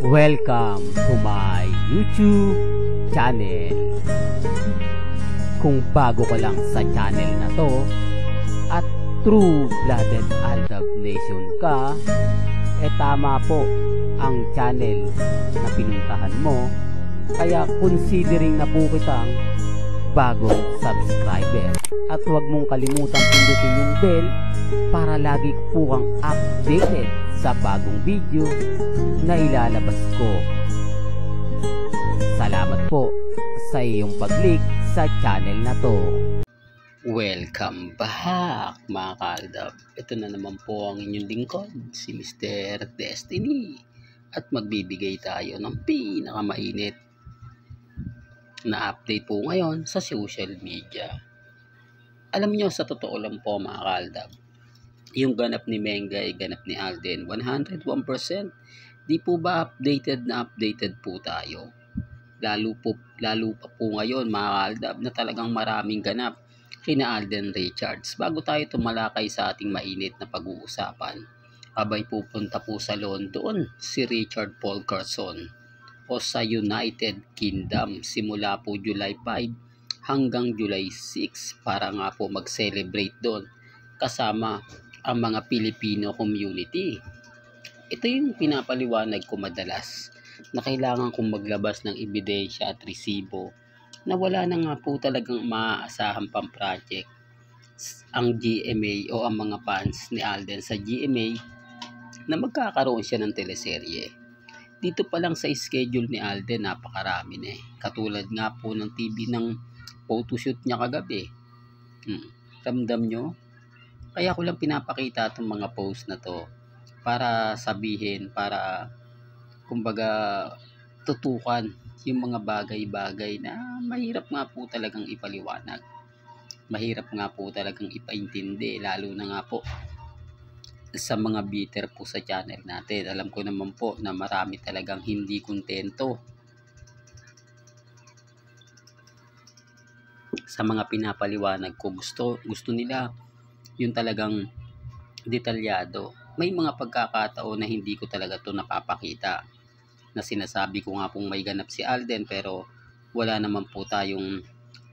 Welcome to my YouTube channel. Kung bago ka lang sa channel na to at true-blooded Aldab Nation ka, tama po ang channel na pinuntahan mo. Kaya considering na po kitang bagong subscriber. At huwag mong kalimutan pindutin yung bell para lagi po kang updated sa bagong video na ilalabas ko. Salamat po sa iyong pag-click sa channel na to. Welcome back mga kaaldab. Ito na naman po ang inyong lingkod, si Mr. Destiny. At magbibigay tayo ng pinakamainit na update po ngayon sa social media. Alam nyo, sa totoo lang po mga kaaldab, yung ganap ni Mengay, ganap ni Alden, 101%. Di po ba updated po tayo? Lalo pa po ngayon mga kaaldab na talagang maraming ganap kina Alden Richards. Bago tayo tumalakay sa ating mainit na pag-uusapan, abay pupunta po sa London si Richard Paul Carson o sa United Kingdom simula po July 5 hanggang July 6 para nga po mag-celebrate doon kasama ang mga Filipino community. Ito yung pinapaliwanag ko madalas na kailangan kong maglabas ng ebidensya at resibo na wala na nga po talagang maaasahan pang project ang GMA o ang mga fans ni Alden sa GMA na magkakaroon siya ng teleserye. Dito pa lang sa schedule ni Alden, napakarami na eh. Katulad nga po ng TV ng photoshoot niya kagabi. Ramdam nyo? Kaya ko lang pinapakita itong mga post na to para sabihin, para kumbaga tutukan yung mga bagay-bagay na mahirap nga po talagang ipaliwanag. Mahirap nga po talagang ipaintindi, lalo na nga po sa mga bitter po sa channel natin. Alam ko naman po na marami talagang hindi kontento sa mga pinapaliwanag ko. Gusto nila yung talagang detalyado. May mga pagkakataon na hindi ko talaga to napapakita, na sinasabi ko nga pong may ganap si Alden pero wala naman po tayong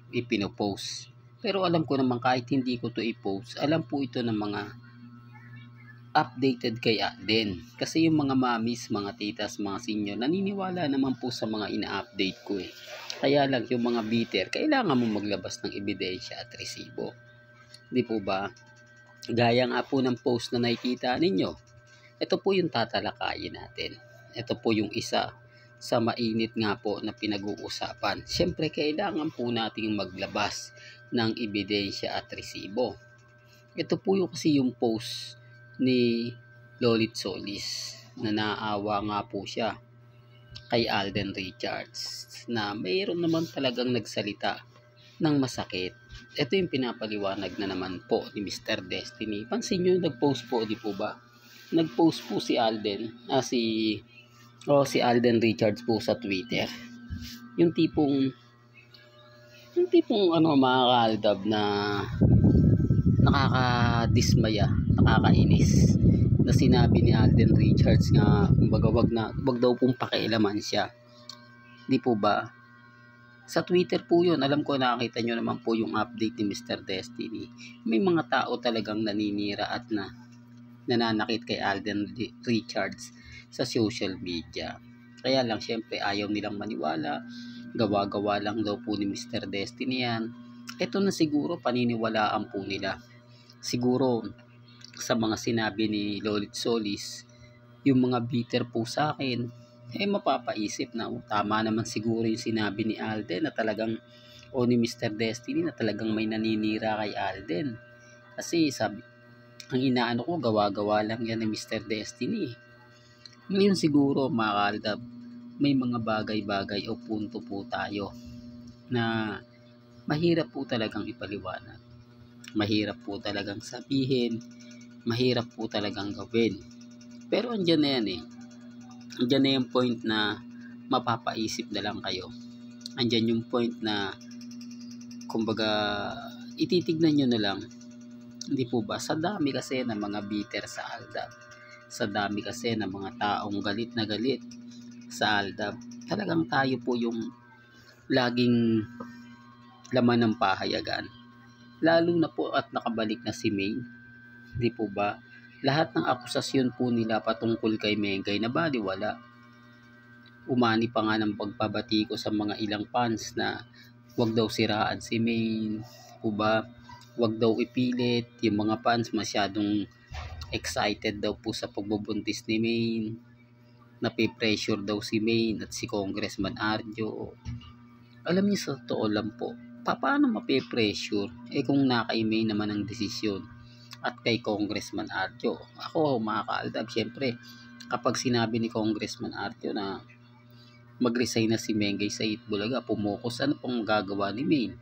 ipinopost. Pero alam ko naman kahit hindi ko to i-post, alam po ito ng mga updated kay Alden. Kasi yung mga mamis, mga titas, mga senior, naniniwala naman po sa mga ina-update ko eh. Kaya lang yung mga bitter, kailangan mo maglabas ng ebidensya at resibo. Di po ba? Gaya nga po ng post na nakikita ninyo. Ito po yung tatalakayin natin. Ito po yung isa sa mainit nga po na pinag-uusapan. Siyempre, kailangan po nating maglabas ng ebidensya at resibo. Ito po yung kasi yung post ni Lolit Solis na naawa nga po siya kay Alden Richards na mayroon naman talagang nagsalita ng masakit. Ito yung pinapaliwanag na naman po ni Mr. Destiny. Pansin nyo, nag-post po, di po ba? Nag-post po si Alden, si Alden Richards po sa Twitter. Yung tipong mga kaaldab na nakakadismaya, nakakainis, na sinabi ni Alden Richards nga kumbaga wag daw pong pakialaman siya. Di po ba? Sa Twitter po yun. Alam ko nakakita nyo naman po yung update ni Mr. Destiny. May mga tao talagang naninira at nananakit kay Alden Richards sa social media. Kaya lang syempre ayaw nilang maniwala. Gawa-gawa lang daw po ni Mr. Destiny yan. Ito na siguro paniniwalaan po nila. Siguro sa mga sinabi ni Lolit Solis, yung mga bitter po sa akin, mapapaisip na tama naman siguro yung sinabi ni Alden na talagang o ni Mr. Destiny na talagang may naninira kay Alden. Kasi sabi, ang inaano ko, gawa-gawa lang yan ni Mr. Destiny. Ngayon siguro mga kaaldab, may mga bagay-bagay o punto po tayo na mahirap po talagang ipaliwanag. Mahirap po talagang sabihin, mahirap po talagang gawin. Pero andyan na yan eh. Andyan na yung point na mapapaisip na lang kayo. Andyan yung point na kumbaga ititignan nyo na lang. Hindi po ba? Sa dami kasi ng mga bitter sa Aldab. Sa dami kasi ng mga taong galit na galit sa Aldab. Talagang tayo po yung laging laman ng pahayagan. Lalo na po at nakabalik na si May. Di po ba? Lahat ng akusasyon po nila patungkol kay Mengay na baliwala. Umani pa nga ng pagpabati ko sa mga ilang fans na wag daw siraan si May. Po ba? Wag daw ipilit. Yung mga fans masyadong excited daw po sa pagbubuntis ni May. Napipressure daw si May at si Congressman Arjo. Alam niyo, sa totoo lang po, paano mapipressure? Kung kay May naman ang desisyon at kay Congressman Arjo. Ako, mga kaaldab, syempre, kapag sinabi ni Congressman Arjo na mag-resign na si Mengay sa Itbulaga, pumokos, ano pong gagawa ni Maine?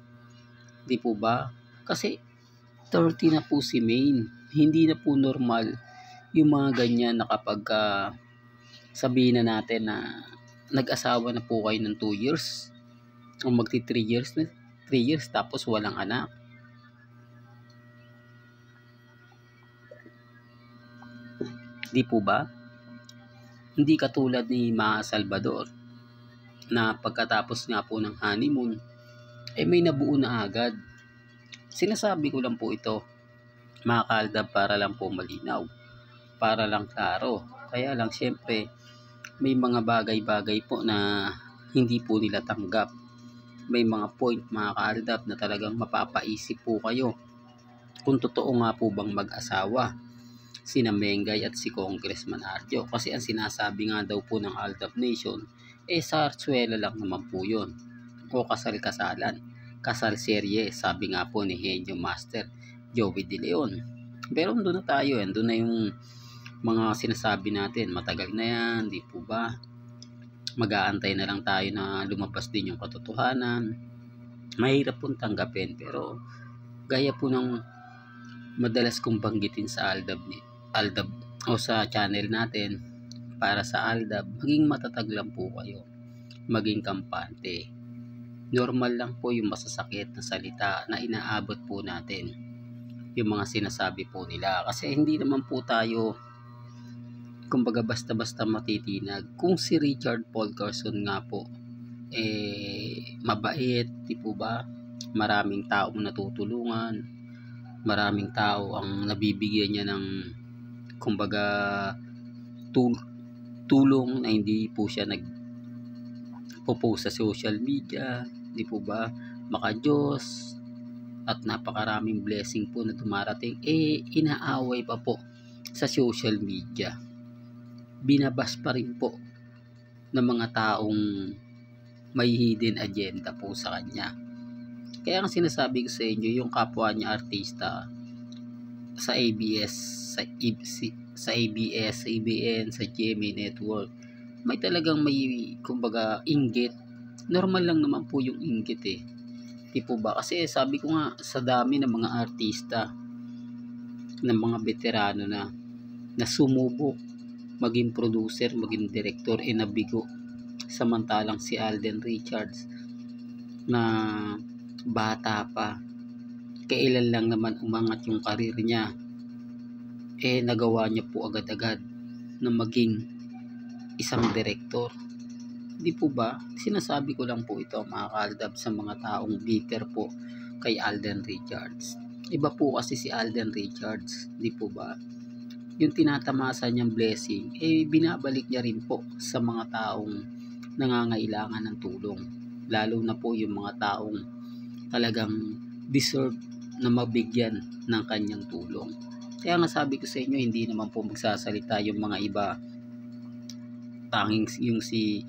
Di po ba? Kasi 30 na po si Maine. Hindi na po normal yung mga ganyan na kapag sabihin na natin na nag-asawa na po kayo ng 2 years o magti 3 years na 3 years tapos walang anak. Di po ba? Hindi katulad ni Ma Salvador na pagkatapos nga po ng honeymoon may nabuo na agad. Sinasabi ko lang po ito, mga kaaldab, para lang po malinaw, para lang klaro. Kaya lang syempre may mga bagay-bagay po na hindi po nila tanggap. May mga point, mga kaaldab, na talagang mapapaisip po kayo kung totoo nga po bang mag-asawa sina Mengay at si Congressman Arjo. Kasi ang sinasabi nga daw po ng Aldab Nation, sa Arzuela lang naman po yun. O kasal-kasalan. Kasal serye, sabi nga po ni Henyo Master Joey De Leon. Pero doon na tayo, doon na yung mga sinasabi natin. Matagal na yan, di po ba? Mag-aantay na lang tayo na lumabas din yung katotohanan. Mahirap pong tanggapin, pero gaya po ng madalas kong banggitin sa Aldab o sa channel natin, para sa Aldab, maging matatag lang po kayo, maging kampante. Normal lang po yung masasakit na salita na inaabot po natin, yung mga sinasabi po nila, kasi hindi naman po tayo kumbaga basta-basta matitinag. Kung si Richard Paul Carson nga po mabait, di po ba? Maraming taong natutulungan, maraming tao ang nabibigyan niya ng kumbaga tulong na hindi po siya nagpo-post sa social media, di po ba? Maka-Diyos at napakaraming blessing po na dumarating, inaaway pa po sa social media. Binabas pa rin po ng mga taong may hidden agenda po sa kanya. Kaya ang sinasabi ko sa inyo, yung kapwa niya artista sa ABS, sa ABS, sa ABN, sa GMA Network, may talagang may kumbaga inggit. Normal lang naman po yung inggit Di po ba? Kasi sabi ko nga, sa dami ng mga artista, ng mga veterano na sumubok maging producer, maging director, nabigo. Samantalang si Alden Richards na bata pa, kailan lang naman umangat yung karir niya, nagawa niya po agad-agad na maging isang direktor. Di po ba? Sinasabi ko lang po ito, mga kaaldab, sa mga taong bitter po kay Alden Richards. Iba po kasi si Alden Richards, di po ba? Yung tinatamasa niyang blessing, binabalik niya rin po sa mga taong nangangailangan ng tulong. Lalo na po yung mga taong talagang deserve na mabigyan ng kanyang tulong. Kaya nga sabi ko sa inyo, hindi naman po magsasalita yung mga iba. Tanging yung si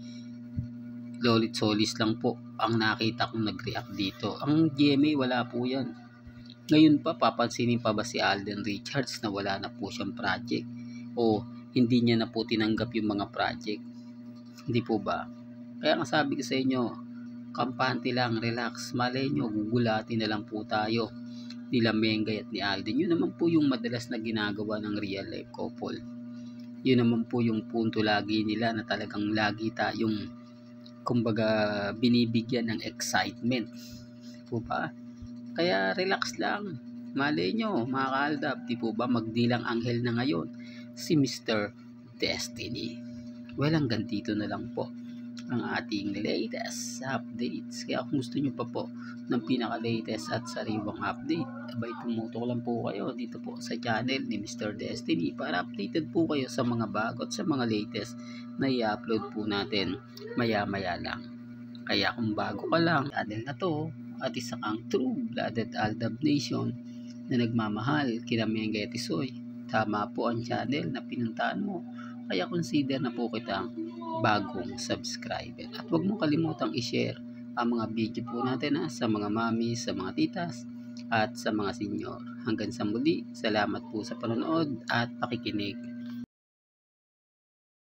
Lolit Solis lang po ang nakita kong nag-react dito. Ang GMA, wala po yan. Ngayon pa, papansinin pa ba si Alden Richards na wala na po siyang project? O hindi niya na po tinanggap yung mga project? Hindi po ba? Kaya nga sabi ko sa inyo, kampante lang, relax. Malay nyo, gugulatin na lang po tayo nila Mengay at ni Alden. Yun naman po yung madalas na ginagawa ng real life couple. Yun naman po yung punto lagi nila, na talagang lagi tayong kumbaga binibigyan ng excitement. Po ba? Kaya relax lang. Malay nyo, mga kaaldab, di po ba, magdilang anghel na ngayon si Mr. Destiny. Well, hanggang dito na lang po ang ating latest updates. Kaya kung gusto nyo pa po ng pinaka-latest at sariwang update, abay tumutok lang po kayo dito po sa channel ni Mr. Destiny para updated po kayo sa mga bago at sa mga latest na i-upload po natin maya-maya lang. Kaya kung bago ka lang channel na to at isa kang true-blooded Aldab Nation na nagmamahal kina Mengay at Isoy, tama po ang channel na pinuntahan mo. Kaya consider na po kitang bagong subscriber. At huwag mong kalimutang i-share ang mga video po natin sa mga mami, sa mga titas, at sa mga senior. Hanggang sa muli, salamat po sa panonood at pakikinig.